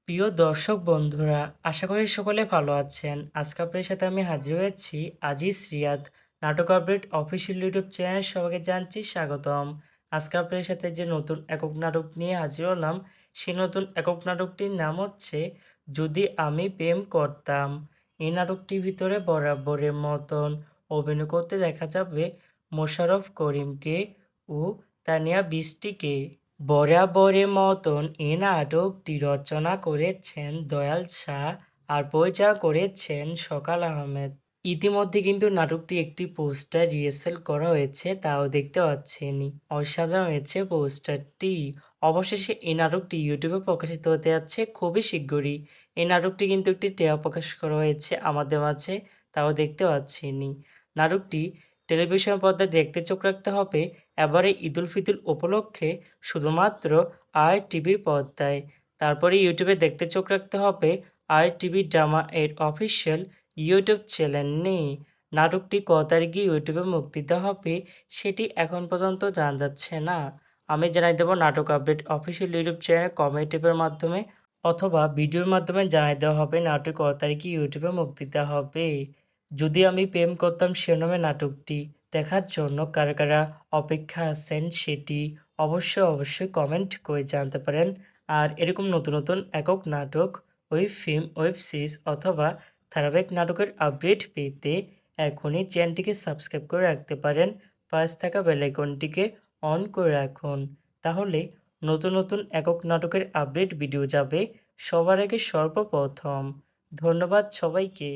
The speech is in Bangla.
প্রিয় দর্শক বন্ধুরা, আশা করি সকলে ভালো আছেন। আজকে আপনাদের সাথে আমি হাজির হয়েছি আজিজ রিয়াদ নাটক আপডেট অফিসিয়াল ইউটিউব চ্যানেল। সবাইকে জানাচ্ছি স্বাগতম। আজকে আপনাদের সাথে যে নতুন একক নাটক নিয়ে হাজির হলাম, সেই নতুন একক নাটকটির নাম হচ্ছে যদি আমি প্রেম করতাম। এই নাটকটির ভিতরে বরাবরের মতন অভিনয় করতে দেখা যাবে মোশাররফ করিমকে ও তানিয়া বৃষ্টিকে। বরাবরের মতন এ নাটকটি রচনা করেছেন দয়াল শাহ আর পরিচালনা করেছেন সকাল আহমেদ। ইতিমধ্যে কিন্তু নাটকটি একটি পোস্টার রিহার্সাল করা হয়েছে, তাও দেখতে পাচ্ছেনই। অসাধারণ হয়েছে পোস্টারটি। অবশেষে এই নাটকটি ইউটিউবে প্রকাশিত হতে যাচ্ছে খুবই শিগগিরই। এই নাটকটি কিন্তু একটি ট্রেলার প্রকাশ করা হয়েছে আমাদের মাঝে, তাও দেখতে পাচ্ছেনই। নাটকটি টেলিভিশন পর্দায় দেখতে চোখ রাখতে হবে এবারে ঈদুল ফিতর উপলক্ষে শুধুমাত্র আই টিভির পর্দায়। তারপরে ইউটিউবে দেখতে চোখ রাখতে হবে আই টিভি ড্রামা এর অফিসিয়াল ইউটিউব চ্যানেল নেই। নাটকটি কত তারিখে ইউটিউবে মুক্তি দেওয়া হবে সেটি এখন পর্যন্ত জানা যাচ্ছে না। আমি জানাই দেবো নাটক update official YouTube channel comment টিপের মাধ্যমে, অথবা ভিডিওর মাধ্যমে জানাই দেওয়া হবে নাটক কত তারিখে ইউটিউবে মুক্তি দেওয়া হবে। যদি আমি প্রেম করতাম শিরোনামে নাটকটি দেখার জন্য কারা কারা অপেক্ষা আছেন সেটি অবশ্যই কমেন্ট করে জানাতে পারেন। আর এরকম নতুন নতুন একক নাটক, ওয়েব ফিল্ম, ওয়েব সিরিজ অথবা ধারাবাহিক নাটকের আপডেট পেতে এখনই চ্যানেলটিকে সাবস্ক্রাইব করে রাখতে পারেন। পাশে থাকা বেল আইকনটিকে অন করে রাখুন। তাহলে নতুন নতুন একক নাটকের আপডেট ভিডিও যাবে সবার আগে সর্বপ্রথম। ধন্যবাদ সবাইকে।